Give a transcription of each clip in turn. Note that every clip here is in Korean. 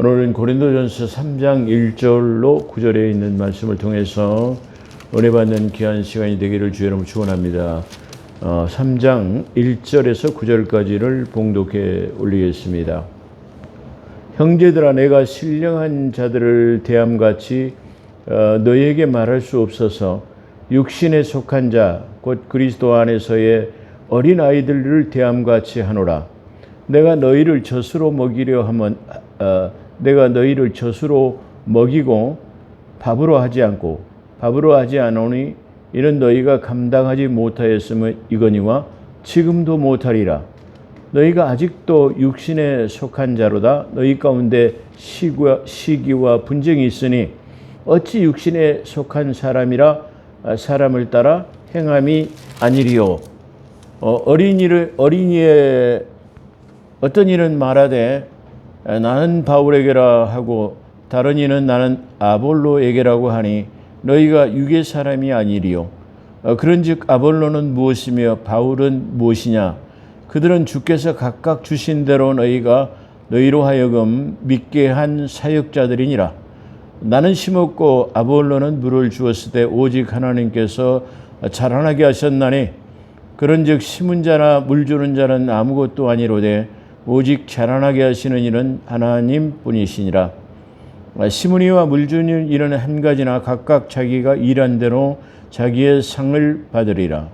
오늘은 고린도전서 3장 1절로 9절에 있는 말씀을 통해서 은혜 받는 귀한 시간이 되기를 주의 이름으로 축원합니다. 3장 1절에서 9절까지를 봉독해 올리겠습니다. 형제들아, 내가 신령한 자들을 대함같이 너희에게 말할 수 없어서 육신에 속한 자 곧 그리스도 안에서의 어린 아이들을 대함같이 하노라. 내가 너희를 젖으로 먹이고 밥으로 하지 않으니 이는 너희가 감당하지 못하였으면 이거니와 지금도 못하리라. 너희가 아직도 육신에 속한 자로다. 너희 가운데 시기와 분쟁이 있으니 어찌 육신에 속한 사람이라 사람을 따라 행함이 아니리요. 어린이의 어떤 이는 말하되 나는 바울에게라 하고 다른 이는 나는 아볼로에게라고 하니 너희가 육의 사람이 아니리요. 그런즉 아볼로는 무엇이며 바울은 무엇이냐? 그들은 주께서 각각 주신 대로 너희로 하여금 믿게 한 사역자들이니라. 나는 심었고 아볼로는 물을 주었을 때 오직 하나님께서 자라나게 하셨나니 그런즉 심은 자나 물 주는 자는 아무것도 아니로되 오직 자라나게 하시는 이는 하나님뿐이시니라. 심은 이와 물 주는 이는 한 가지나 각각 자기가 일한 대로 자기의 상을 받으리라.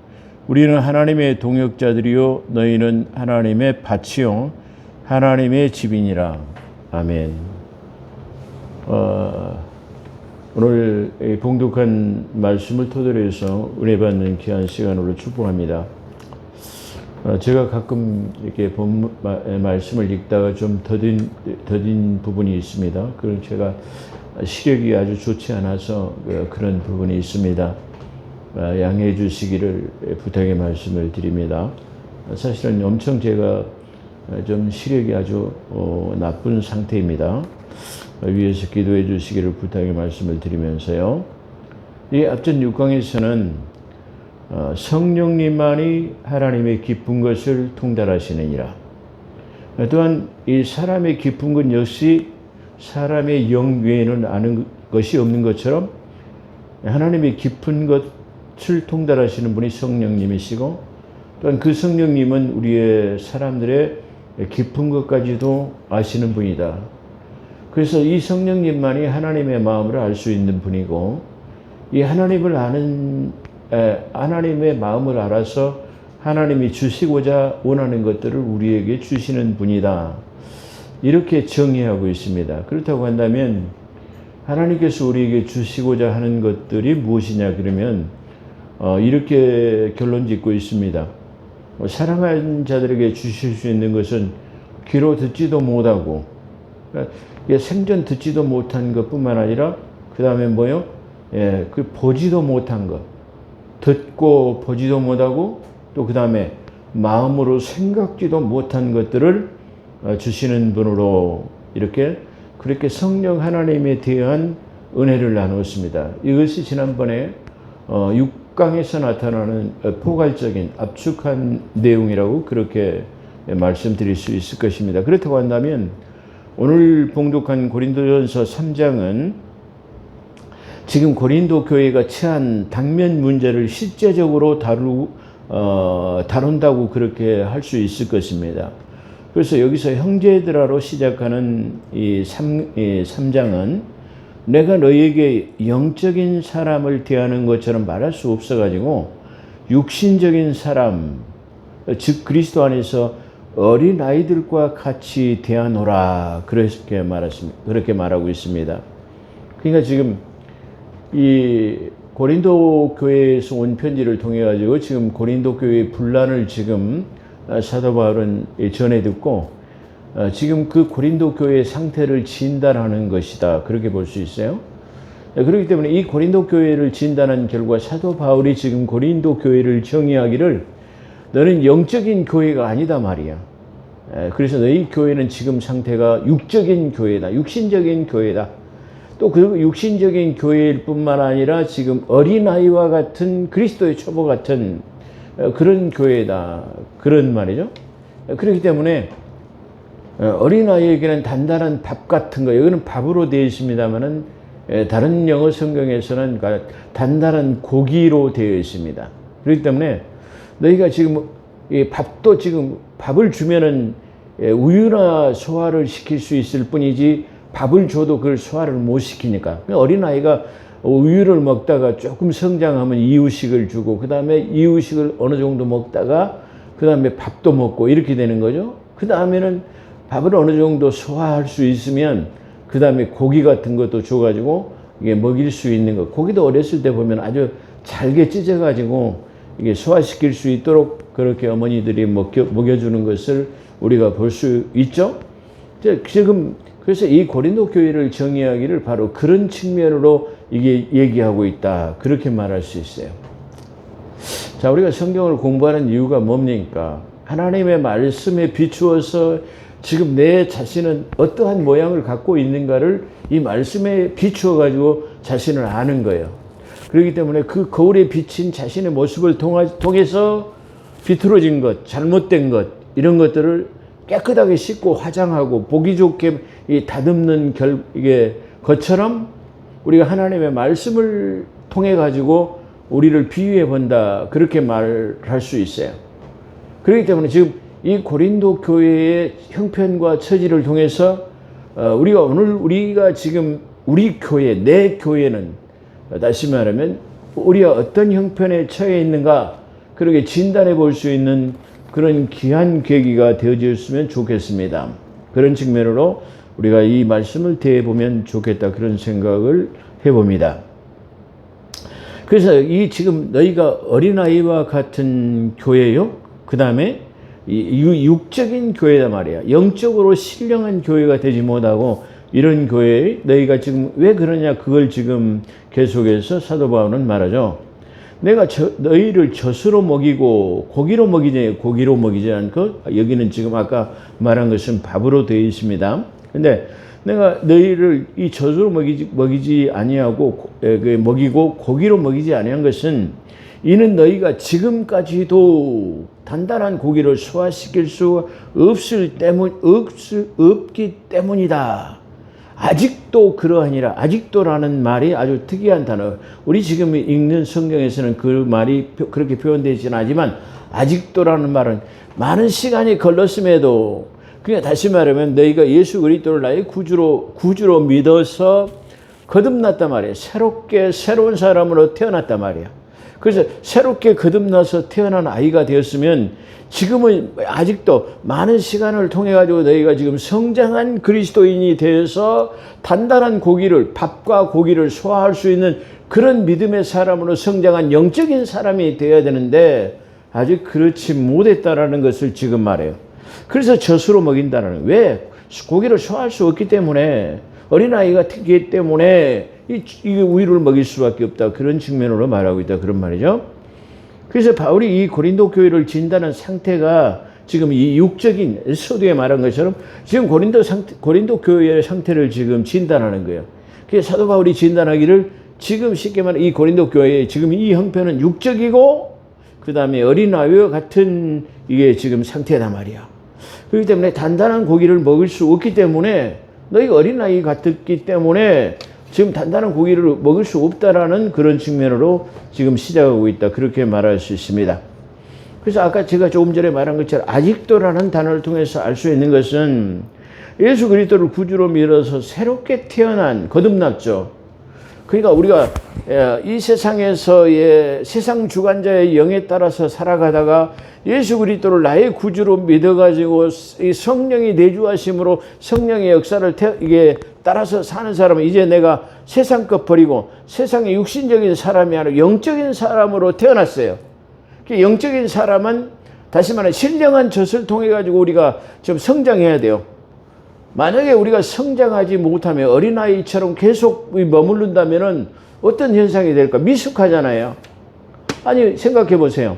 우리는 하나님의 동역자들이요 너희는 하나님의 밭이요 하나님의 집이니라. 아멘. 오늘 봉독한 말씀을 토대로 해서 은혜 받는 귀한 시간으로 축복합니다. 제가 가끔 이렇게 말씀을 읽다가 좀 더딘 부분이 있습니다. 그럼 제가 시력이 아주 좋지 않아서 그런 부분이 있습니다. 양해해 주시기를 부탁의 말씀을 드립니다. 사실은 엄청 제가 좀 시력이 아주 나쁜 상태입니다. 위에서 기도해 주시기를 부탁의 말씀을 드리면서요. 이 앞전 6강에서는 성령님만이 하나님의 깊은 것을 통달하시느니라. 또한 이 사람의 깊은 것 역시 사람의 영 외에는 아는 것이 없는 것처럼 하나님의 깊은 것을 통달하시는 분이 성령님이시고 또한 그 성령님은 우리의 사람들의 깊은 것까지도 아시는 분이다. 그래서 이 성령님만이 하나님의 마음을 알 수 있는 분이고 이 하나님의 마음을 알아서 하나님이 주시고자 원하는 것들을 우리에게 주시는 분이다. 이렇게 정의하고 있습니다. 그렇다고 한다면 하나님께서 우리에게 주시고자 하는 것들이 무엇이냐 그러면 이렇게 결론 짓고 있습니다. 사랑하는 자들에게 주실 수 있는 것은 귀로 듣지도 못하고 생전 듣지도 못한 것뿐만 아니라 그 다음에 뭐요? 그 보지도 못한 것, 듣고 보지도 못하고 또 그 다음에 마음으로 생각지도 못한 것들을 주시는 분으로 그렇게 성령 하나님에 대한 은혜를 나누었습니다. 이것이 지난번에 6강에서 나타나는 포괄적인 압축한 내용이라고 그렇게 말씀드릴 수 있을 것입니다. 그렇다고 한다면 오늘 봉독한 고린도전서 3장은 지금 고린도 교회가 처한 당면 문제를 실제적으로 다룬다고 그렇게 할 수 있을 것입니다. 그래서 여기서 형제들아로 시작하는 이 3장은 내가 너희에게 영적인 사람을 대하는 것처럼 말할 수 없어가지고 육신적인 사람, 즉 그리스도 안에서 어린 아이들과 같이 대하노라 그렇게 말하고 있습니다. 그러니까 지금 이 고린도 교회에서 온 편지를 통해 가지고 지금 고린도 교회의 분란을 지금 사도 바울은 전해 듣고 지금 그 고린도 교회의 상태를 진단하는 것이다 그렇게 볼 수 있어요. 그렇기 때문에 이 고린도 교회를 진단한 결과 사도 바울이 지금 고린도 교회를 정의하기를 너는 영적인 교회가 아니다 말이야. 그래서 너희 교회는 지금 상태가 육적인 교회다. 육신적인 교회다. 또 그 육신적인 교회일 뿐만 아니라 지금 어린아이와 같은 그리스도의 초보 같은 그런 교회다. 그런 말이죠. 그렇기 때문에 어린아이에게는 단단한 밥 같은 거, 여기는 밥으로 되어 있습니다만은 다른 영어 성경에서는 단단한 고기로 되어 있습니다. 그렇기 때문에 너희가 지금 이 밥도 지금 밥을 주면은 우유나 소화를 시킬 수 있을 뿐이지 밥을 줘도 그걸 소화를 못 시키니까. 어린아이가 우유를 먹다가 조금 성장하면 이유식을 주고 그 다음에 이유식을 어느 정도 먹다가 그 다음에 밥도 먹고 이렇게 되는 거죠. 그 다음에는 밥을 어느 정도 소화할 수 있으면 그 다음에 고기 같은 것도 줘가지고 이게 먹일 수 있는 거. 고기도 어렸을 때 보면 아주 잘게 찢어가지고 이게 소화시킬 수 있도록 그렇게 어머니들이 먹여주는 것을 우리가 볼 수 있죠. 지금 그래서 이 고린도 교회를 정의하기를 바로 그런 측면으로 이게 얘기하고 있다. 그렇게 말할 수 있어요. 자, 우리가 성경을 공부하는 이유가 뭡니까? 하나님의 말씀에 비추어서 지금 내 자신은 어떠한 모양을 갖고 있는가를 이 말씀에 비추어 가지고 자신을 아는 거예요. 그렇기 때문에 그 거울에 비친 자신의 모습을 통해서 비틀어진 것, 잘못된 것 이런 것들을 깨끗하게 씻고 화장하고 보기 좋게 다듬는 이게 것처럼 우리가 하나님의 말씀을 통해 가지고 우리를 비유해 본다 그렇게 말할 수 있어요. 그렇기 때문에 지금 이 고린도 교회의 형편과 처지를 통해서 우리가 지금 우리 교회, 내 교회는 다시 말하면 우리가 어떤 형편에 처해 있는가 그렇게 진단해 볼 수 있는 그런 귀한 계기가 되어졌으면 좋겠습니다. 그런 측면으로 우리가 이 말씀을 대해보면 좋겠다 그런 생각을 해봅니다. 그래서 이 지금 너희가 어린아이와 같은 교회요. 그 다음에 육적인 교회다 말이야. 영적으로 신령한 교회가 되지 못하고 이런 교회에 너희가 지금 왜 그러냐 그걸 지금 계속해서 사도 바울은 말하죠. 내가 너희를 젖으로 먹이고 고기로 먹이지 않고 여기는 지금 아까 말한 것은 밥으로 되어 있습니다. 근데 내가 너희를 이 젖으로 먹이지 아니하고 먹이고 고기로 먹이지 아니한 것은 이는 너희가 지금까지도 단단한 고기를 소화시킬 수 없기 때문이다. 아직도 그러하니라. 아직도라는 말이 아주 특이한 단어. 우리 지금 읽는 성경에서는 그 말이 그렇게 표현되지는 않지만 아직도라는 말은 많은 시간이 걸렸음에도 그냥 다시 말하면 너희가 예수 그리스도를 나의 구주로 믿어서 거듭났단 말이에요. 새로운 사람으로 태어났단 말이에요. 그래서 새롭게 거듭나서 태어난 아이가 되었으면 지금은 아직도 많은 시간을 통해 가지고 너희가 지금 성장한 그리스도인이 되어서 단단한 밥과 고기를 소화할 수 있는 그런 믿음의 사람으로 성장한 영적인 사람이 되어야 되는데 아직 그렇지 못했다라는 것을 지금 말해요. 그래서 젖으로 먹인다는 왜? 고기를 소화할 수 없기 때문에 어린아이가 특이기 때문에 이 우유를 먹일 수밖에 없다. 그런 측면으로 말하고 있다. 그런 말이죠. 그래서 바울이 이 고린도 교회를 진단한 상태가 지금 이 육적인 서두에 말한 것처럼 지금 고린도 교회의 상태를 지금 진단하는 거예요. 그래서 사도 바울이 진단하기를 지금 쉽게 말하면 이 고린도 교회의 지금 이 형편은 육적이고 그 다음에 어린아이와 같은 이게 지금 상태다 말이야. 그렇기 때문에 단단한 고기를 먹을 수 없기 때문에 너희가 어린아이 같았기 때문에 지금 단단한 고기를 먹을 수 없다라는 그런 측면으로 지금 시작하고 있다. 그렇게 말할 수 있습니다. 그래서 아까 제가 조금 전에 말한 것처럼 아직도라는 단어를 통해서 알 수 있는 것은 예수 그리스도를 구주로 믿어서 새롭게 태어난 거듭났죠. 그러니까 우리가 이 세상에서의 세상 주관자의 영에 따라서 살아가다가 예수 그리스도를 나의 구주로 믿어가지고 이 성령이 내주하심으로 성령의 역사를 이게 따라서 사는 사람은 이제 내가 세상 것 버리고 세상의 육신적인 사람이 아니라 영적인 사람으로 태어났어요. 영적인 사람은 다시 말해 신령한 젖을 통해 가지고 우리가 좀 성장해야 돼요. 만약에 우리가 성장하지 못하면 어린아이처럼 계속 머무른다면 어떤 현상이 될까? 미숙하잖아요. 아니 생각해 보세요.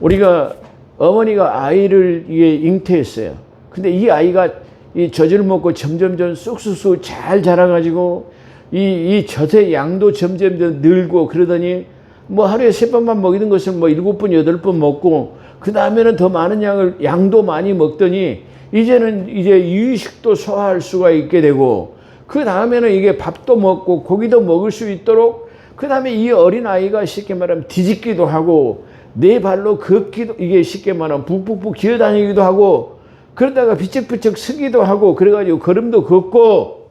우리가 어머니가 아이를 잉태했어요. 근데 이 아이가 이 젖을 먹고 점점점 쑥쑥쑥 잘 자라가지고 이 젖의 양도 점점 늘고 그러더니 뭐 하루에 3번만 먹이는 것을 뭐 7번, 8번 먹고 그 다음에는 더 많은 양도 많이 먹더니 이제는 이제 이유식도 소화할 수가 있게 되고, 그 다음에는 이게 밥도 먹고 고기도 먹을 수 있도록, 그 다음에 이 어린아이가 쉽게 말하면 뒤집기도 하고, 네 발로 걷기도, 이게 쉽게 말하면 북북북 기어다니기도 하고, 그러다가 비쩍비쩍 서기도 하고, 그래가지고 걸음도 걷고,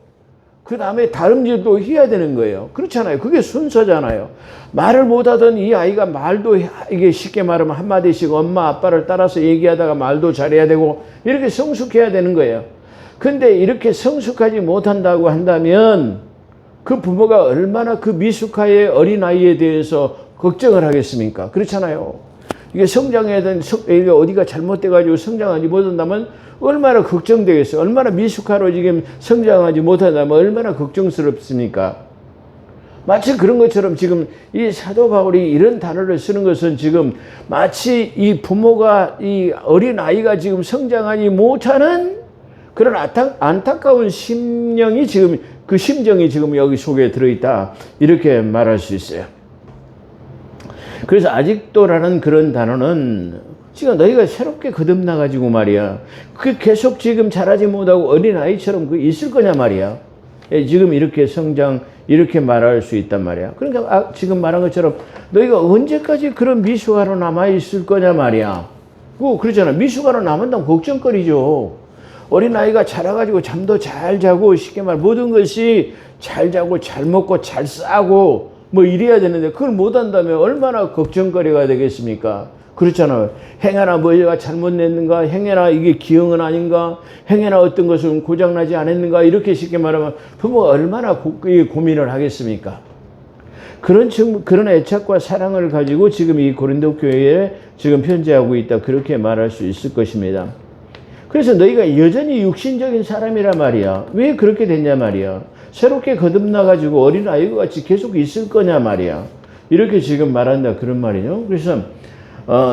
그 다음에 다름질도 해야 되는 거예요. 그렇잖아요. 그게 순서잖아요. 말을 못하던 이 아이가 말도, 이게 쉽게 말하면 한마디씩 엄마 아빠를 따라서 얘기하다가 말도 잘해야 되고, 이렇게 성숙해야 되는 거예요. 근데 이렇게 성숙하지 못한다고 한다면 그 부모가 얼마나 그 미숙아의 어린아이에 대해서 걱정을 하겠습니까? 그렇잖아요. 이게 성장하든 이게 어디가 잘못돼가지고 성장하지 못한다면 얼마나 걱정되겠어요. 얼마나 미숙아로 지금 성장하지 못한다면 얼마나 걱정스럽습니까? 마치 그런 것처럼 지금 이 사도 바울이 이런 단어를 쓰는 것은 지금 마치 이 부모가 이 어린아이가 지금 성장하지 못하는 그런 안타까운 심령이 지금, 그 심정이 지금 여기 속에 들어있다, 이렇게 말할 수 있어요. 그래서 아직도라는 그런 단어는 지금 너희가 새롭게 거듭나가지고 말이야, 그 계속 지금 자라지 못하고 어린아이처럼 그 있을 거냐 말이야. 지금 이렇게 성장, 이렇게 말할 수 있단 말이야. 그러니까 지금 말한 것처럼 너희가 언제까지 그런 미숙아로 남아있을 거냐 말이야. 그렇잖아. 미숙아로 남았다면 걱정거리죠. 어린아이가 자라가지고 잠도 잘 자고, 쉽게 말 모든 것이 잘 자고 잘 먹고 잘 싸고 뭐 이래야 되는데 그걸 못한다면 얼마나 걱정거리가 되겠습니까? 그렇잖아요. 행여나 뭐가 잘못냈는가, 행여나 이게 기형은 아닌가, 행여나 어떤 것은 고장나지 않았는가, 이렇게 쉽게 말하면 부모가 얼마나 고민을 하겠습니까? 그런 애착과 사랑을 가지고 지금 이 고린도 교회에 지금 편지하고 있다, 그렇게 말할 수 있을 것입니다. 그래서 너희가 여전히 육신적인 사람이란 말이야. 왜 그렇게 됐냐 말이야. 새롭게 거듭나가지고 어린아이와 같이 계속 있을 거냐 말이야. 이렇게 지금 말한다, 그런 말이죠. 그래서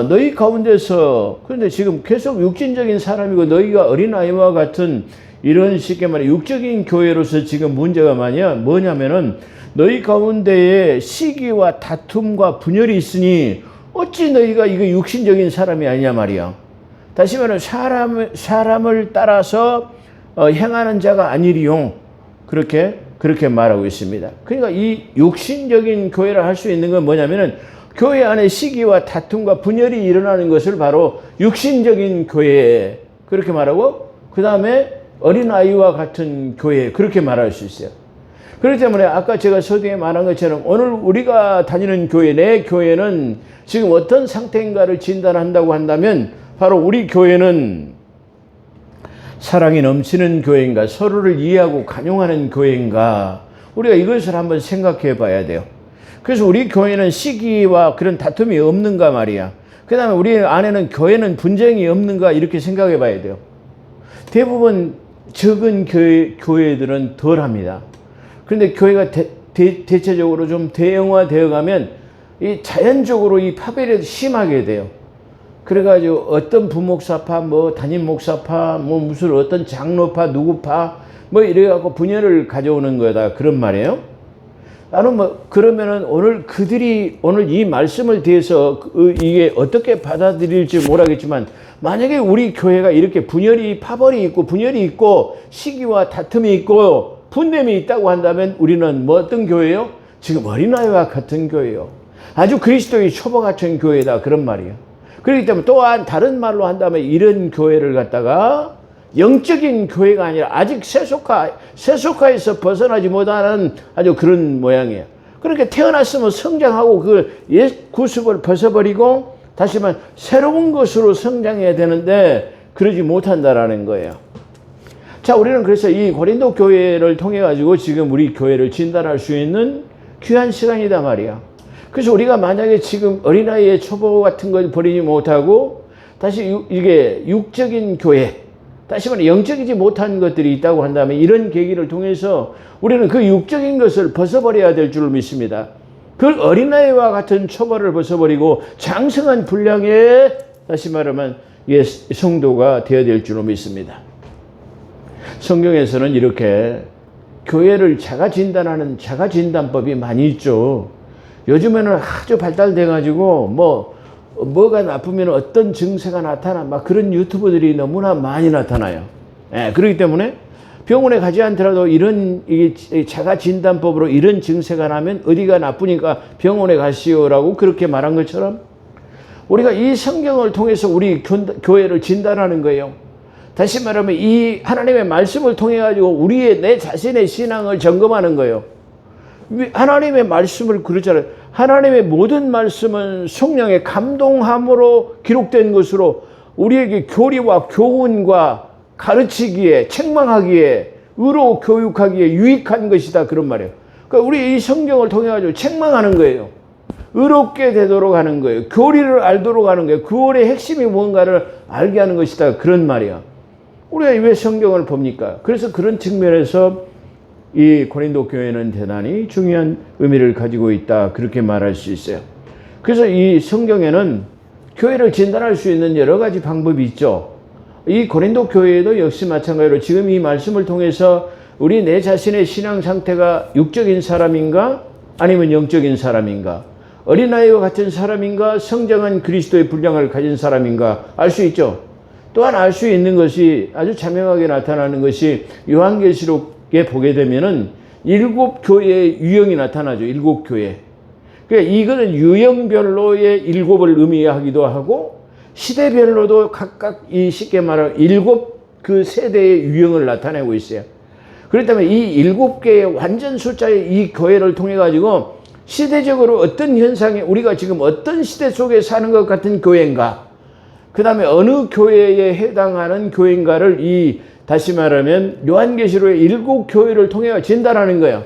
너희 가운데서, 그런데 지금 계속 육신적인 사람이고 너희가 어린아이와 같은 이런 쉽게 말해 육적인 교회로서 지금 문제가 뭐냐면은 너희 가운데에 시기와 다툼과 분열이 있으니 어찌 너희가 이거 육신적인 사람이 아니냐 말이야. 다시 말하면 사람을 따라서 행하는 자가 아니리용, 그렇게 말하고 있습니다. 그러니까 이 육신적인 교회를 할 수 있는 건 뭐냐면은 교회 안에 시기와 다툼과 분열이 일어나는 것을 바로 육신적인 교회, 그렇게 말하고, 그 다음에 어린아이와 같은 교회, 그렇게 말할 수 있어요. 그렇기 때문에 아까 제가 서두에 말한 것처럼 오늘 우리가 다니는 교회, 내 교회는 지금 어떤 상태인가를 진단한다고 한다면 바로 우리 교회는 사랑이 넘치는 교회인가, 서로를 이해하고 간용하는 교회인가, 우리가 이것을 한번 생각해 봐야 돼요. 그래서 우리 교회는 시기와 그런 다툼이 없는가 말이야. 그 다음에 우리 안에는 교회는 분쟁이 없는가, 이렇게 생각해 봐야 돼요. 대부분 적은 교회들은 덜 합니다. 그런데 교회가 대체적으로 좀 대형화되어 가면 이 자연적으로 이 파별이 심하게 돼요. 그래가지고 어떤 부목사파, 뭐 담임 목사파, 뭐 무슨 어떤 장로파, 누구파, 뭐 이래갖고 분열을 가져오는 거다, 그런 말이에요. 나는 뭐 그러면은 오늘 이 말씀을 대해서 이게 어떻게 받아들일지 모르겠지만, 만약에 우리 교회가 이렇게 파벌이 있고 분열이 있고 시기와 다툼이 있고 분냄이 있다고 한다면 우리는 뭐 어떤 교회요? 지금 어린아이와 같은 교회요. 아주 그리스도의 초보 같은 교회다, 그런 말이에요. 그렇기 때문에 또한 다른 말로 한다면 이런 교회를 갖다가 영적인 교회가 아니라 아직 세속화에서 벗어나지 못하는 아주 그런 모양이에요. 그렇게 태어났으면 성장하고 그 옛 구습을 벗어버리고 다시 말해 새로운 것으로 성장해야 되는데 그러지 못한다라는 거예요. 자, 우리는 그래서 이 고린도 교회를 통해 가지고 지금 우리 교회를 진단할 수 있는 귀한 시간이다 말이야. 그래서 우리가 만약에 지금 어린아이의 초보 같은 걸 버리지 못하고 다시 이게 육적인 교회, 다시 말해 영적이지 못한 것들이 있다고 한다면 이런 계기를 통해서 우리는 그 육적인 것을 벗어버려야 될 줄 믿습니다. 그 어린아이와 같은 초보를 벗어버리고 장성한 분량의, 다시 말하면 성도가 되어야 될 줄 믿습니다. 성경에서는 이렇게 교회를 자가 진단하는 자가 진단법이 많이 있죠. 요즘에는 아주 발달돼 가지고 뭐 뭐가 나쁘면 어떤 증세가 나타나 막 그런 유튜브들이 너무나 많이 나타나요. 예, 그렇기 때문에 병원에 가지 않더라도 이런 자가 진단법으로 이런 증세가 나면 어디가 나쁘니까 병원에 가시오라고 그렇게 말한 것처럼 우리가 이 성경을 통해서 우리 교회를 진단하는 거예요. 다시 말하면 이 하나님의 말씀을 통해 가지고 우리의 내 자신의 신앙을 점검하는 거예요. 하나님의 말씀을 그러잖아요. 하나님의 모든 말씀은 성령의 감동함으로 기록된 것으로 우리에게 교리와 교훈과 가르치기에, 책망하기에, 의로 교육하기에 유익한 것이다. 그런 말이에요. 그러니까 우리 이 성경을 통해 가지고 책망하는 거예요. 의롭게 되도록 하는 거예요. 교리를 알도록 하는 거예요. 구원의 핵심이 무언가를 알게 하는 것이다. 그런 말이야. 우리가 왜 성경을 봅니까? 그래서 그런 측면에서 이 고린도 교회는 대단히 중요한 의미를 가지고 있다. 그렇게 말할 수 있어요. 그래서 이 성경에는 교회를 진단할 수 있는 여러 가지 방법이 있죠. 이 고린도 교회에도 역시 마찬가지로 지금 이 말씀을 통해서 우리 내 자신의 신앙 상태가 육적인 사람인가 아니면 영적인 사람인가, 어린아이와 같은 사람인가 성장한 그리스도의 분량을 가진 사람인가 알 수 있죠. 또한 알 수 있는 것이 아주 자명하게 나타나는 것이 요한계시록에 보게 되면은 7교회의 유형이 나타나죠. 7교회. 그러니까 이거는 유형별로의 7을 의미하기도 하고 시대별로도 각각 이 쉽게 말하면 7그 세대의 유형을 나타내고 있어요. 그렇기 때문에 이 7개의 완전 숫자의 이 교회를 통해 가지고 시대적으로 어떤 현상에 우리가 지금 어떤 시대 속에 사는 것 같은 교회인가, 그 다음에 어느 교회에 해당하는 교회인가를 다시 말하면 요한계시록의 7교회를 통해 진단하는 거예요.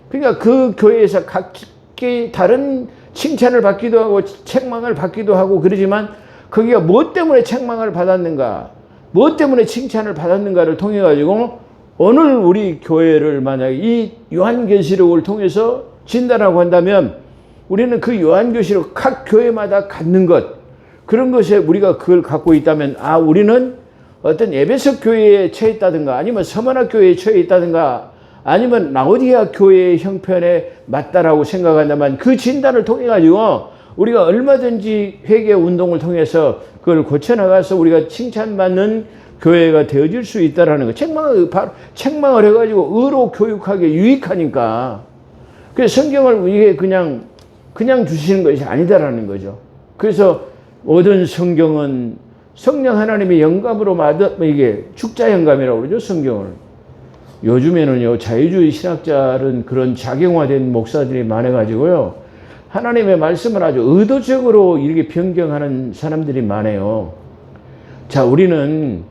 그러니까 그 교회에서 각기 다른 칭찬을 받기도 하고 책망을 받기도 하고 그러지만 거기가 무엇 때문에 책망을 받았는가, 무엇 때문에 칭찬을 받았는가를 통해 가지고 오늘 우리 교회를 만약에 이 요한계시록을 통해서 진단하고 한다면 우리는 그 요한계시록 각 교회마다 갖는 것, 그런 것에 우리가 그걸 갖고 있다면 우리는 어떤 에베소 교회에 처해 있다든가 아니면 서머나 교회에 처해 있다든가 아니면 라오디아 교회의 형편에 맞다라고 생각한다면 그 진단을 통해 가지고 우리가 얼마든지 회개 운동을 통해서 그걸 고쳐나가서 우리가 칭찬받는 교회가 되어질 수 있다라는 거. 책망을 해가지고 의로 교육하기에 유익하니까. 그래서 성경을 이게 그냥 주시는 것이 아니다라는 거죠. 그래서 모든 성경은 성령 하나님의 영감으로 이게 축자 영감이라고 그러죠, 성경을. 요즘에는요, 자유주의 신학자는 그런 작용화된 목사들이 많아가지고요, 하나님의 말씀을 아주 의도적으로 이렇게 변경하는 사람들이 많아요. 자, 우리는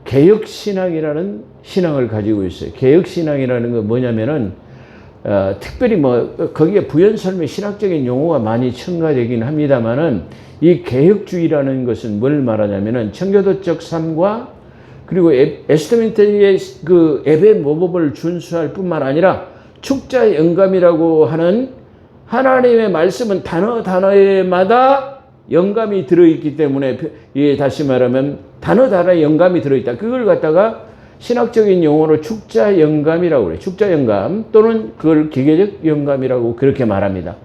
개혁신앙이라는 신앙을 가지고 있어요. 개혁신앙이라는 건 뭐냐면은, 특별히 거기에 부연설명 신학적인 용어가 많이 첨가되긴 합니다만은, 이 개혁주의라는 것은 뭘 말하냐면은, 청교도적 삶과 그리고 에스터멘트의 그 예배 모범을 준수할 뿐만 아니라, 축자 영감이라고 하는 하나님의 말씀은 단어마다 영감이 들어있기 때문에, 다시 말하면 단어에 영감이 들어있다. 그걸 갖다가 신학적인 용어로 축자 영감이라고 그래요. 축자 영감 또는 그걸 기계적 영감이라고 그렇게 말합니다.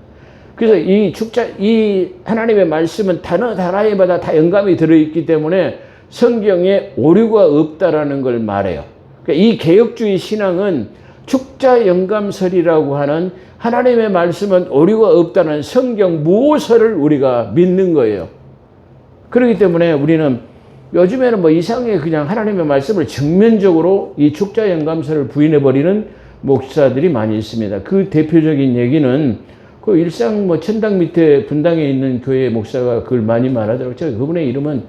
그래서 이 하나님의 말씀은 단어마다 다 영감이 들어있기 때문에 성경에 오류가 없다라는 걸 말해요. 그러니까 이 개혁주의 신앙은 축자 영감설이라고 하는 하나님의 말씀은 오류가 없다는 성경 무호설을 우리가 믿는 거예요. 그렇기 때문에 우리는 요즘에는 이상하게 그냥 하나님의 말씀을 정면적으로 이 축자 영감설을 부인해버리는 목사들이 많이 있습니다. 그 대표적인 얘기는 그 일상 천당 밑에 분당에 있는 교회 목사가 그걸 많이 말하더라고요. 제가 그분의 이름은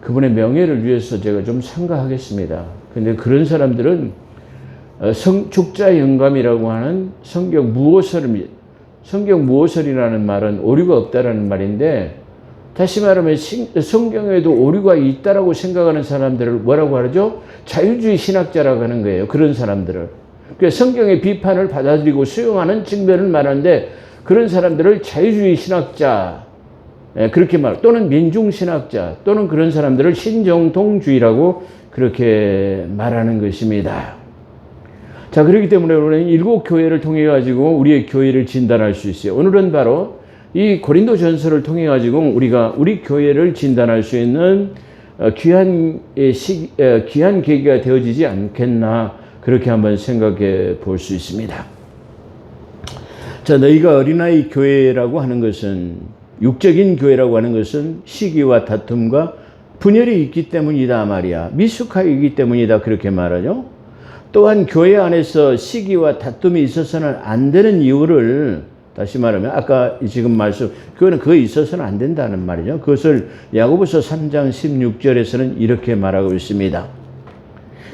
그분의 명예를 위해서 제가 좀 삼가하겠습니다. 근데 그런 사람들은 축자 영감이라고 하는 성경 무호설이라는 말은 오류가 없다라는 말인데, 다시 말하면 성경에도 오류가 있다라고 생각하는 사람들을 뭐라고 하죠? 자유주의 신학자라고 하는 거예요. 그런 사람들을. 그래서 성경의 비판을 받아들이고 수용하는 측면을 말하는데, 그런 사람들을 자유주의 신학자, 그렇게 또는 민중신학자, 또는 그런 사람들을 신정통주의라고 그렇게 말하는 것입니다. 자, 그렇기 때문에 우리는 7교회를 통해 가지고 우리의 교회를 진단할 수 있어요. 오늘은 바로 이 고린도 전서를 통해 가지고 우리가 우리 교회를 진단할 수 있는 귀한 계기가 되어지지 않겠나 그렇게 한번 생각해 볼 수 있습니다. 자, 너희가 어린아이 교회라고 하는 것은 육적인 교회라고 하는 것은 시기와 다툼과 분열이 있기 때문이다 말이야. 미숙하기 때문이다 그렇게 말하죠. 또한 교회 안에서 시기와 다툼이 있어서는 안 되는 이유를 다시 말하면 아까 지금 말씀 교회는 그거 있어서는 안 된다는 말이죠. 그것을 야고보서 3장 16절에서는 이렇게 말하고 있습니다.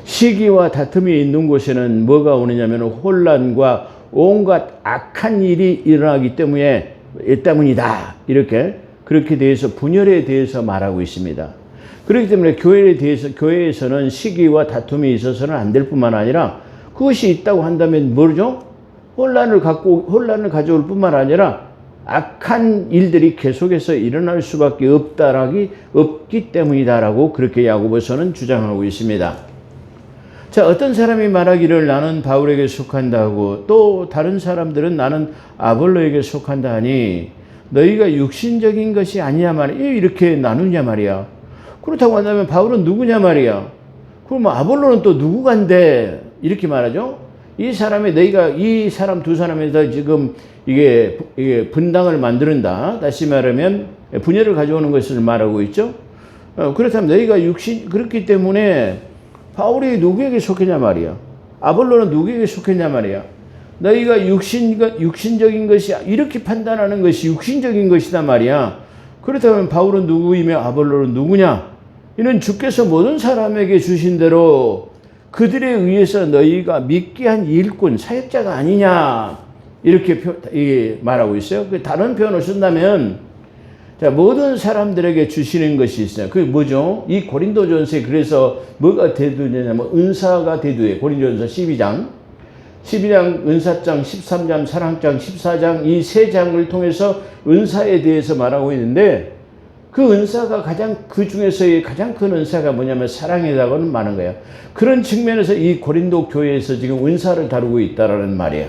시기와 다툼이 있는 곳에는 뭐가 오느냐면 혼란과 온갖 악한 일이 일어나기 때문이다. 이렇게 그렇게 대해서 분열에 대해서 말하고 있습니다. 그렇기 때문에 교회에서는 시기와 다툼이 있어서는 안 될 뿐만 아니라 그것이 있다고 한다면 뭐죠? 혼란을 가져올 뿐만 아니라 악한 일들이 계속해서 일어날 수밖에 없기 때문이다라고 그렇게 야고보서는 주장하고 있습니다. 자, 어떤 사람이 말하기를 나는 바울에게 속한다 하고 또 다른 사람들은 나는 아볼로에게 속한다 하니 너희가 육신적인 것이 아니냐 말이야. 이렇게 나누냐 말이야. 그렇다고 한다면 바울은 누구냐 말이야. 그럼 아볼로는 또 누구간데 이렇게 말하죠. 이 사람 두 사람에서 지금 이게 분당을 만드는다. 다시 말하면 분열을 가져오는 것을 말하고 있죠. 그렇다면 너희가 그렇기 때문에 바울이 누구에게 속했냐 말이야. 아볼로는 누구에게 속했냐 말이야. 너희가 육신적인 것이 이렇게 판단하는 것이 육신적인 것이다 말이야. 그렇다면 바울은 누구이며 아볼로는 누구냐? 이는 주께서 모든 사람에게 주신 대로 그들에 의해서 너희가 믿게 한 일꾼, 사역자가 아니냐 이렇게 말하고 있어요. 다른 표현을 쓴다면 자, 모든 사람들에게 주시는 것이 있어요. 그게 뭐죠? 이 고린도전서에 그래서 뭐가 대두냐면 은사가 대두해. 고린도전서 12장 은사장, 13장, 사랑장, 14장 이 세 장을 통해서 은사에 대해서 말하고 있는데 그 은사가 그 중에서의 가장 큰 은사가 뭐냐면 사랑이라고는 말하는 거예요. 그런 측면에서 이 고린도 교회에서 지금 은사를 다루고 있다라는 말이에요.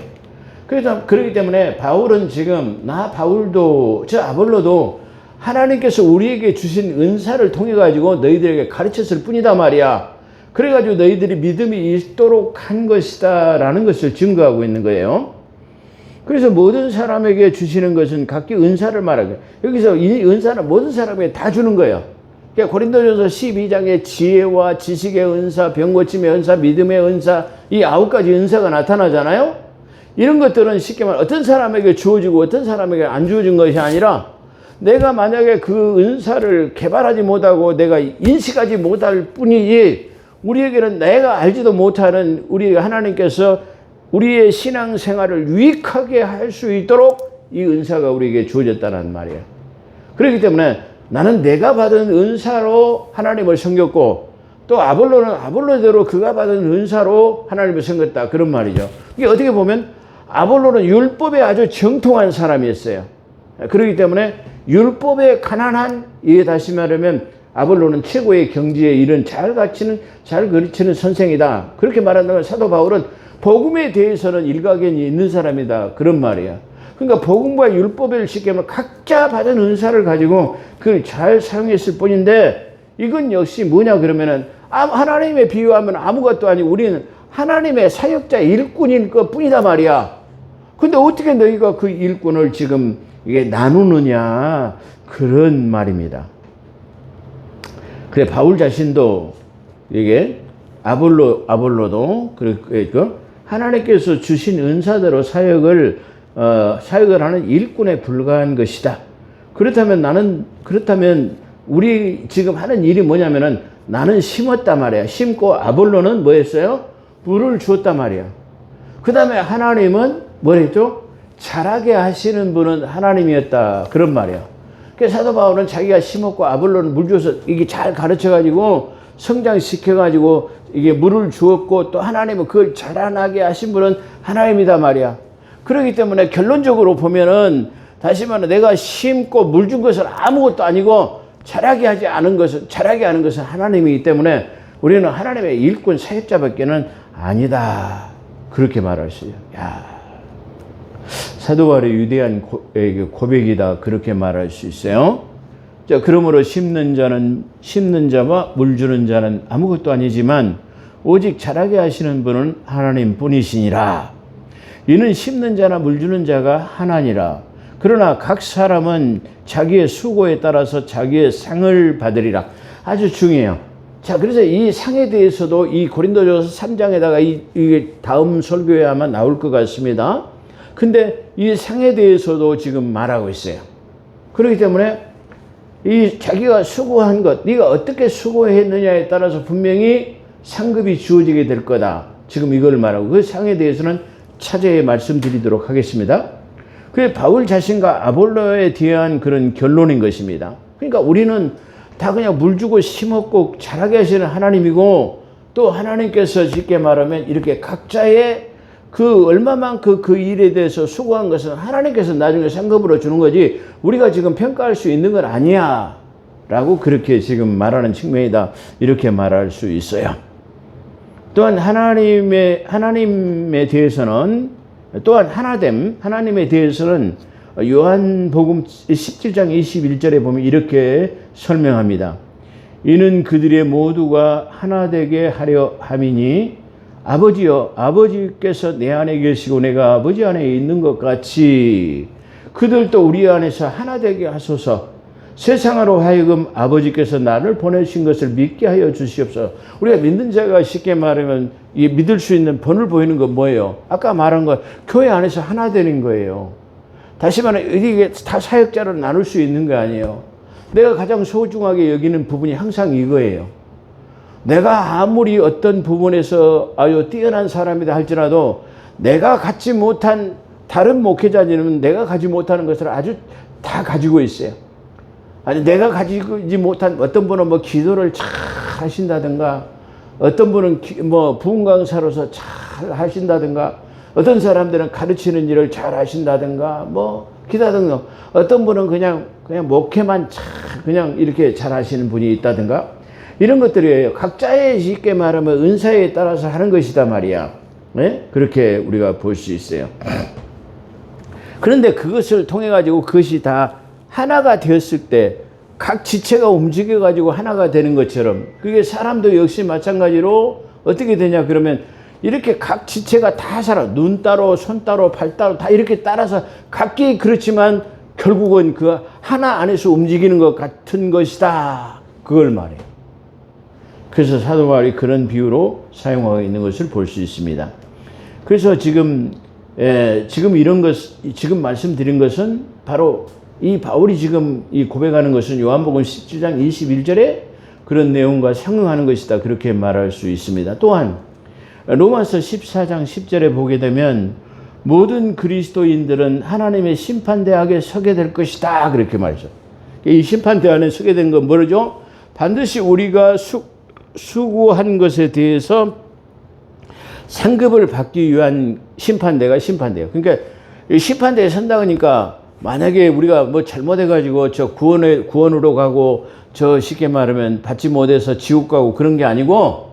그렇기 때문에 바울은 지금 바울도 아볼로도 하나님께서 우리에게 주신 은사를 통해 가지고 너희들에게 가르쳤을 뿐이다 말이야. 그래 가지고 너희들이 믿음이 있도록 한 것이다라는 것을 증거하고 있는 거예요. 그래서 모든 사람에게 주시는 것은 각기 은사를 말하고 여기서 이 은사는 모든 사람에게 다 주는 거예요. 그러니까 고린도전서 12장에 지혜와 지식의 은사, 병 고침의 은사, 믿음의 은사 이 9가지 은사가 나타나잖아요. 이런 것들은 쉽게 말하면 어떤 사람에게 주어지고 어떤 사람에게 안 주어진 것이 아니라 내가 만약에 그 은사를 개발하지 못하고 내가 인식하지 못할 뿐이지 우리에게는 내가 알지도 못하는 우리 하나님께서 우리의 신앙생활을 유익하게 할 수 있도록 이 은사가 우리에게 주어졌다는 말이에요. 그렇기 때문에 나는 내가 받은 은사로 하나님을 섬겼고 또 아볼로는 아볼로대로 그가 받은 은사로 하나님을 섬겼다. 그런 말이죠. 이게 어떻게 보면 아볼로는 율법에 아주 정통한 사람이었어요. 그렇기 때문에 율법에 가난한 다시 말하면 아볼로는 최고의 경지에 이른 잘 가르치는 선생이다. 그렇게 말한다면 사도 바울은 복음에 대해서는 일가견이 있는 사람이다. 그런 말이야. 그러니까 복음과 율법을 쉽게 말하면 각자 받은 은사를 가지고 그걸 잘 사용했을 뿐인데 이건 역시 뭐냐 그러면은 하나님에 비유하면 아무것도 아니고 우리는 하나님의 사역자 일꾼일 것 뿐이다 말이야. 근데 어떻게 너희가 그 일꾼을 지금 이게 나누느냐 그런 말입니다. 그래 바울 자신도 이게 아볼로도 하나님께서 주신 은사대로 사역을 하는 일꾼에 불과한 것이다. 그렇다면 우리 지금 하는 일이 뭐냐면은 나는 심었다 말이야. 심고 아볼로는 뭐 했어요? 물을 주었다 말이야. 그 다음에 하나님은 뭐랬죠? 자라게 하시는 분은 하나님이었다. 그런 말이야. 그래서 사도 바울은 자기가 심었고 아볼로는 물 줘서 이게 잘 가르쳐가지고 성장시켜가지고 이게 물을 주었고 또 하나님은 그걸 자라나게 하신 분은 하나님이다 말이야. 그렇기 때문에 결론적으로 보면은 다시 말해 내가 심고 물 준 것은 아무것도 아니고 자라게 하는 것은 하나님이기 때문에 우리는 하나님의 일꾼 사역자밖에는 아니다. 그렇게 말할 수 있어요. 사도 바울의 위대한 고백이다 그렇게 말할 수 있어요. 자, 그러므로 심는 자와 물 주는 자는 아무것도 아니지만 오직 자라게 하시는 분은 하나님 뿐이시니라. 이는 심는 자나 물 주는 자가 하나니라. 그러나 각 사람은 자기의 수고에 따라서 자기의 상을 받으리라. 아주 중요해요. 자, 그래서 이 상에 대해서도 이 고린도전서 3장에다가 이 다음 설교에 아마 나올 것 같습니다. 근데 이 상에 대해서도 지금 말하고 있어요. 그렇기 때문에 이 자기가 수고한 것, 네가 어떻게 수고했느냐에 따라서 분명히 상급이 주어지게 될 거다. 지금 이걸 말하고 그 상에 대해서는 차제에 말씀드리도록 하겠습니다. 그게 바울 자신과 아볼로에 대한 그런 결론인 것입니다. 그러니까 우리는 다 그냥 물 주고 심었고 자라게 하시는 하나님이고 또 하나님께서 쉽게 말하면 이렇게 각자의 그 얼마만큼 그 일에 대해서 수고한 것은 하나님께서 나중에 상급으로 주는 거지 우리가 지금 평가할 수 있는 건 아니야 라고 그렇게 지금 말하는 측면이다 이렇게 말할 수 있어요. 또한 하나님에 대해서는 또한 하나님에 대해서는 요한복음 17장 21절에 보면 이렇게 설명합니다. 이는 그들의 모두가 하나 되게 하려 함이니 아버지여 아버지께서 내 안에 계시고 내가 아버지 안에 있는 것 같이 그들도 우리 안에서 하나 되게 하소서. 세상으로 하여금 아버지께서 나를 보내신 것을 믿게 하여 주시옵소서. 우리가 믿는 자가 쉽게 말하면 이 믿을 수 있는 본을 보이는 건 뭐예요? 아까 말한 것 교회 안에서 하나 되는 거예요. 다시 말하면 이게 다 사역자로 나눌 수 있는 거 아니에요. 내가 가장 소중하게 여기는 부분이 항상 이거예요. 내가 아무리 어떤 부분에서 아주 뛰어난 사람이다 할지라도 내가 갖지 못한 다른 목회자들은 내가 가지 못하는 것을 아주 다 가지고 있어요. 아니 내가 가지지 못한 어떤 분은 뭐 기도를 잘 하신다든가 어떤 분은 뭐 부흥 강사로서 잘 하신다든가 어떤 사람들은 가르치는 일을 잘 하신다든가 뭐 기다든가 어떤 분은 그냥 목회만 잘 그냥 이렇게 잘 하시는 분이 있다든가 이런 것들이에요. 각자의 쉽게 말하면 은사에 따라서 하는 것이다 말이야. 네? 그렇게 우리가 볼 수 있어요. 그런데 그것을 통해 가지고 그것이 다 하나가 되었을 때 각 지체가 움직여 가지고 하나가 되는 것처럼 그게 사람도 역시 마찬가지로 어떻게 되냐 그러면 이렇게 각 지체가 다 살아. 눈 따로 손 따로 발 따로 다 이렇게 따라서 각기 그렇지만 결국은 그 하나 안에서 움직이는 것 같은 것이다. 그걸 말해요. 그래서 사도 바울이 그런 비유로 사용하고 있는 것을 볼 수 있습니다. 그래서 지금 지금 말씀드린 것은 바로 이 바울이 지금 이 고백하는 것은 요한복음 17장 21절에 그런 내용과 상응하는 것이다. 그렇게 말할 수 있습니다. 또한 로마서 14장 10절에 보게 되면 모든 그리스도인들은 하나님의 심판대학에 서게 될 것이다. 그렇게 말이죠. 이 심판대학에 서게 된 건 뭐죠? 반드시 우리가 수고한 것에 대해서 상급을 받기 위한 심판대예요. 그러니까 이 심판대에 선다 그러니까 만약에 우리가 뭐 잘못해가지고 저 구원으로 가고 저 쉽게 말하면 받지 못해서 지옥 가고 그런 게 아니고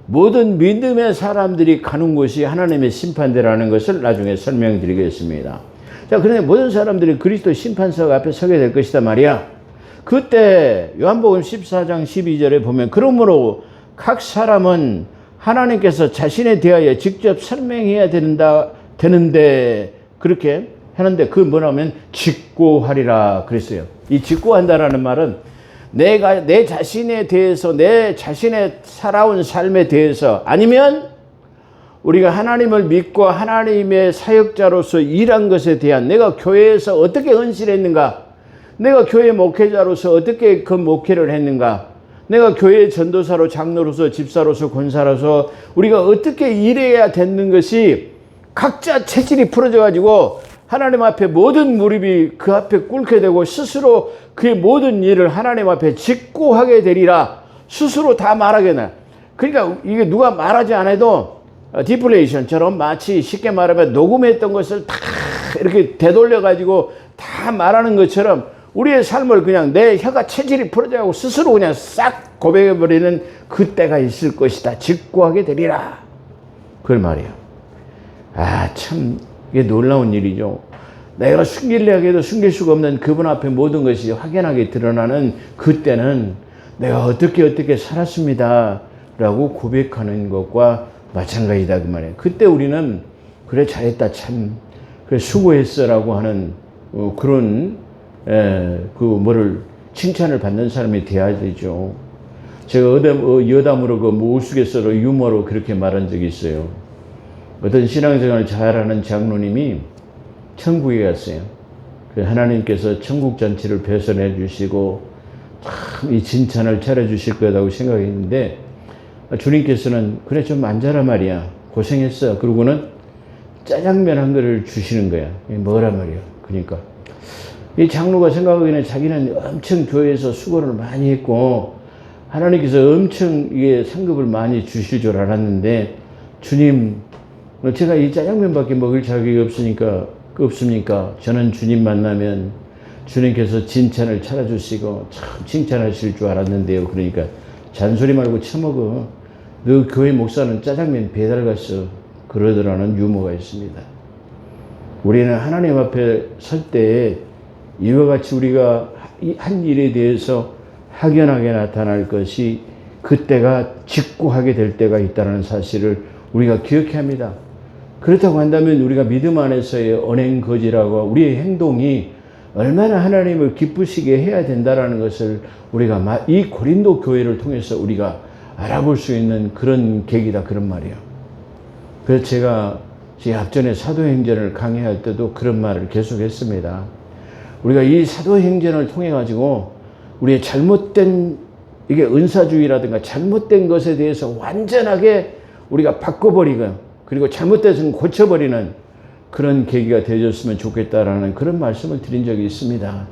모든 믿음의 사람들이 가는 곳이 하나님의 심판대라는 것을 나중에 설명드리겠습니다. 자, 그런데 모든 사람들이 그리스도 심판석 앞에 서게 될 것이다 말이야. 그때 요한복음 14장 12절에 보면 그러므로 각 사람은 하나님께서 자신에 대하여 직접 설명해야 되는데 그렇게 하는데 그 뭐냐면 직고하리라 그랬어요. 이 직고한다라는 말은 내가 내 자신에 대해서 내 자신의 살아온 삶에 대해서 아니면 우리가 하나님을 믿고 하나님의 사역자로서 일한 것에 대한 내가 교회에서 어떻게 헌신했는가 내가 교회 목회자로서 어떻게 그 목회를 했는가 내가 교회 전도사로 장로로서 집사로서 권사로서 우리가 어떻게 일해야 되는 것이 각자 체질이 풀어져 가지고 하나님 앞에 모든 무릎이 그 앞에 꿇게 되고 스스로 그의 모든 일을 하나님 앞에 직고하게 되리라 스스로 다 말하게 돼. 그러니까 이게 누가 말하지 않아도 디플레이션처럼 마치 쉽게 말하면 녹음했던 것을 다 이렇게 되돌려 가지고 다 말하는 것처럼 우리의 삶을 그냥 내 혀가 체질이 풀어져 가고 스스로 그냥 싹 고백해 버리는 그때가 있을 것이다. 직고하게 되리라. 그걸 말이에요. 아, 참 이게 놀라운 일이죠. 내가 숨기려고 해도 숨길 수가 없는 그분 앞에 모든 것이 확연하게 드러나는 그때는 내가 어떻게 살았습니다 라고 고백하는 것과 마찬가지다 그 말이에요. 그때 우리는 그래 잘했다 참 그래 수고했어 라고 하는 그런 칭찬을 받는 사람이 돼야 되죠. 제가 여담으로 우스갯소리로 유머로 그렇게 말한 적이 있어요. 어떤 신앙생활을 잘하는 장로님이 천국에 갔어요. 하나님께서 천국 잔치를 배선해 주시고 참 이 진찬을 차려주실 거라고 생각했는데 주님께서는 그래 좀 앉아라 말이야. 고생했어. 그러고는 짜장면 한 그릇을 주시는 거야. 뭐란 말이야. 그러니까 이 장로가 생각하기에는 자기는 엄청 교회에서 수고를 많이 했고 하나님께서 엄청 이게 상급을 많이 주실 줄 알았는데 주님 제가 이 짜장면밖에 먹을 자격이 없습니까? 저는 주님 만나면 주님께서 진찬을 차려주시고 참 칭찬하실 줄 알았는데요. 그러니까 잔소리 말고 처먹어. 너 교회 목사는 짜장면 배달 갔어. 그러더라는 유머가 있습니다. 우리는 하나님 앞에 설 때 이와 같이 우리가 한 일에 대해서 확연하게 나타날 것이 그때가 직구하게 될 때가 있다는 사실을 우리가 기억해야 합니다. 그렇다고 한다면 우리가 믿음 안에서의 언행거지라고 우리의 행동이 얼마나 하나님을 기쁘시게 해야 된다는 것을 우리가 이 고린도 교회를 통해서 우리가 알아볼 수 있는 그런 계기다 그런 말이에요. 그래서 제가 제 앞전에 사도행전을 강의할 때도 그런 말을 계속했습니다. 우리가 이 사도행전을 통해 가지고 우리의 잘못된 이게 은사주의라든가 잘못된 것에 대해서 완전하게 우리가 바꿔버리고 그리고 잘못된 것은 고쳐버리는 그런 계기가 되어줬으면 좋겠다라는 그런 말씀을 드린 적이 있습니다.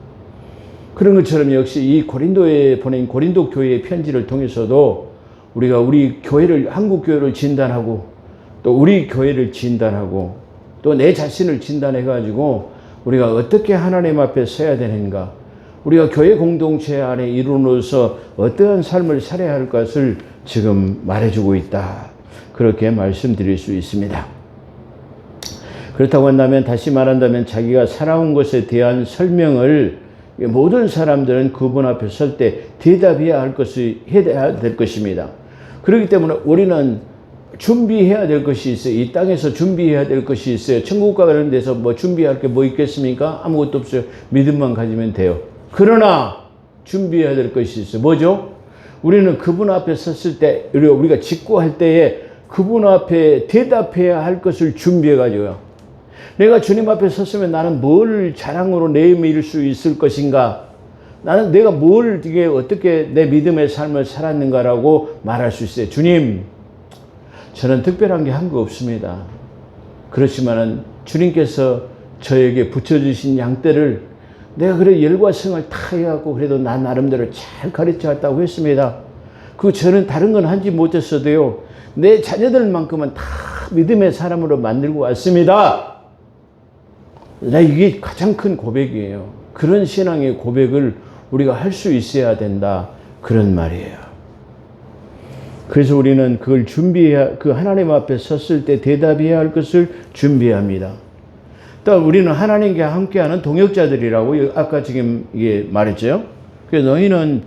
그런 것처럼 역시 이 고린도에 보낸 고린도 교회의 편지를 통해서도 우리가 우리 교회를 한국 교회를 진단하고 또 우리 교회를 진단하고 또 내 자신을 진단해 가지고 우리가 어떻게 하나님 앞에 서야 되는가 우리가 교회 공동체 안에 이루어서 어떠한 삶을 살아야 할 것을 지금 말해주고 있다. 그렇게 말씀드릴 수 있습니다. 그렇다고 한다면 다시 말한다면 자기가 살아온 것에 대한 설명을 모든 사람들은 그분 앞에 설 때 대답해야 할 것이 해야 될 것입니다. 그렇기 때문에 우리는 준비해야 될 것이 있어요. 이 땅에서 준비해야 될 것이 있어요. 천국 가는 데서 뭐 준비할 게 뭐 있겠습니까? 아무것도 없어요. 믿음만 가지면 돼요. 그러나 준비해야 될 것이 있어요. 뭐죠? 우리는 그분 앞에 섰을 때 우리가 직구할 때에 그분 앞에 대답해야 할 것을 준비해 가지고요. 내가 주님 앞에 섰으면 나는 뭘 자랑으로 내밀 수 있을 것인가? 나는 내가 이게 어떻게 내 믿음의 삶을 살았는가라고 말할 수 있어요. 주님, 저는 특별한 게 한 거 없습니다. 그렇지만은 주님께서 저에게 붙여주신 양떼를 내가 그래 열과 성을 다 해갖고 그래도 나 나름대로 잘 가르쳐왔다고 했습니다. 저는 다른 건 하지 못했어도요. 내 자녀들만큼은 다 믿음의 사람으로 만들고 왔습니다. 이게 가장 큰 고백이에요. 그런 신앙의 고백을 우리가 할 수 있어야 된다. 그런 말이에요. 그래서 우리는 그걸 그 하나님 앞에 섰을 때 대답해야 할 것을 준비합니다. 또 우리는 하나님과 함께하는 동역자들이라고 아까 지금 이게 말했죠. 그래서 너희는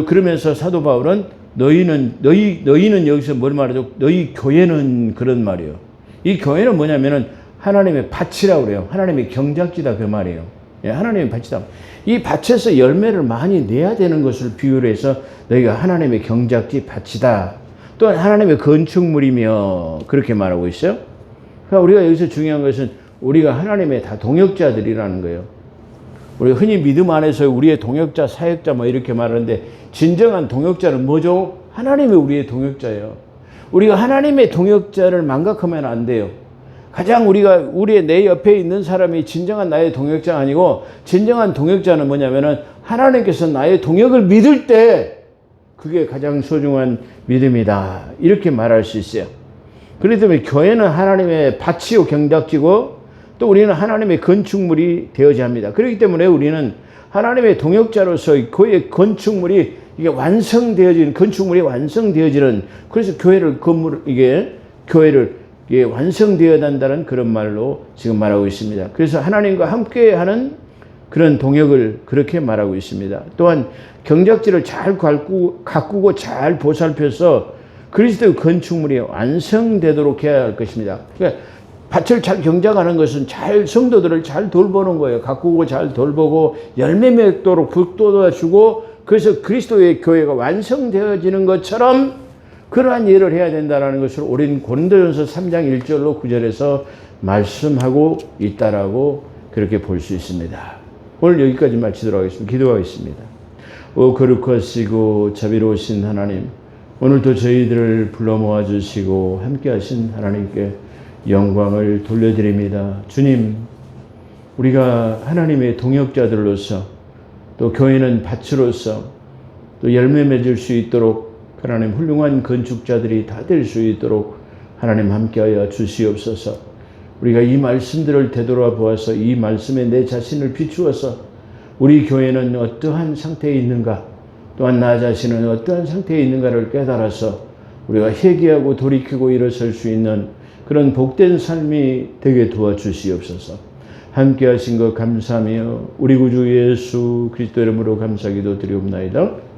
그러면서 사도 바울은 너희는 여기서 뭘 말하죠? 너희 교회는 그런 말이에요. 이 교회는 뭐냐면은 하나님의 밭이라고 그래요. 하나님의 경작지다 그 말이에요. 예, 하나님의 밭이다. 이 밭에서 열매를 많이 내야 되는 것을 비유로 해서 너희가 하나님의 경작지 밭이다. 또 하나님의 건축물이며 그렇게 말하고 있어요. 그러니까 우리가 여기서 중요한 것은 우리가 하나님의 다 동역자들이라는 거예요. 우리가 흔히 믿음 안에서 우리의 동역자, 사역자 뭐 이렇게 말하는데 진정한 동역자는 뭐죠? 하나님이 우리의 동역자예요. 우리가 하나님의 동역자를 망각하면 안 돼요. 가장 우리의 내 옆에 있는 사람이 진정한 나의 동역자가 아니고 진정한 동역자는 뭐냐면은 하나님께서 나의 동역을 믿을 때 그게 가장 소중한 믿음이다. 이렇게 말할 수 있어요. 그렇기 때문에 교회는 하나님의 밭이요 경작지고 또 우리는 하나님의 건축물이 되어야 합니다. 그렇기 때문에 우리는 하나님의 동역자로서 교회의 건축물이 이게 건축물이 완성되어지는 그래서 교회를 이게 완성되어야 한다는 그런 말로 지금 말하고 있습니다. 그래서 하나님과 함께하는 그런 동역을 그렇게 말하고 있습니다. 또한 경작지를 잘 가꾸고 잘 보살펴서 그리스도의 건축물이 완성되도록 해야 할 것입니다. 그러니까 밭을 잘 경작하는 것은 잘 성도들을 잘 돌보는 거예요. 가꾸고 잘 돌보고 열매 맺도록 북돋아주고, 그래서 그리스도의 교회가 완성되어지는 것처럼 그러한 일을 해야 된다는 것을 우린 고린도전서 3장 1절로 9절에서 말씀하고 있다라고 그렇게 볼 수 있습니다. 오늘 여기까지 마치도록 하겠습니다. 기도하겠습니다. 오 거룩하시고 자비로우신 하나님, 오늘도 저희들을 불러 모아주시고 함께하신 하나님께 영광을 돌려드립니다. 주님, 우리가 하나님의 동역자들로서, 또 교회는 밭으로서 또 열매 맺을 수 있도록 하나님 훌륭한 건축자들이 다 될 수 있도록 하나님 함께하여 주시옵소서. 우리가 이 말씀들을 되돌아보아서 이 말씀에 내 자신을 비추어서 우리 교회는 어떠한 상태에 있는가, 또한 나 자신은 어떠한 상태에 있는가를 깨달아서 우리가 회개하고 돌이키고 일어설 수 있는 그런 복된 삶이 되게 도와주시옵소서. 함께 하신 것 감사하며 우리 구주 예수 그리스도 이름으로 감사기도 드리옵나이다.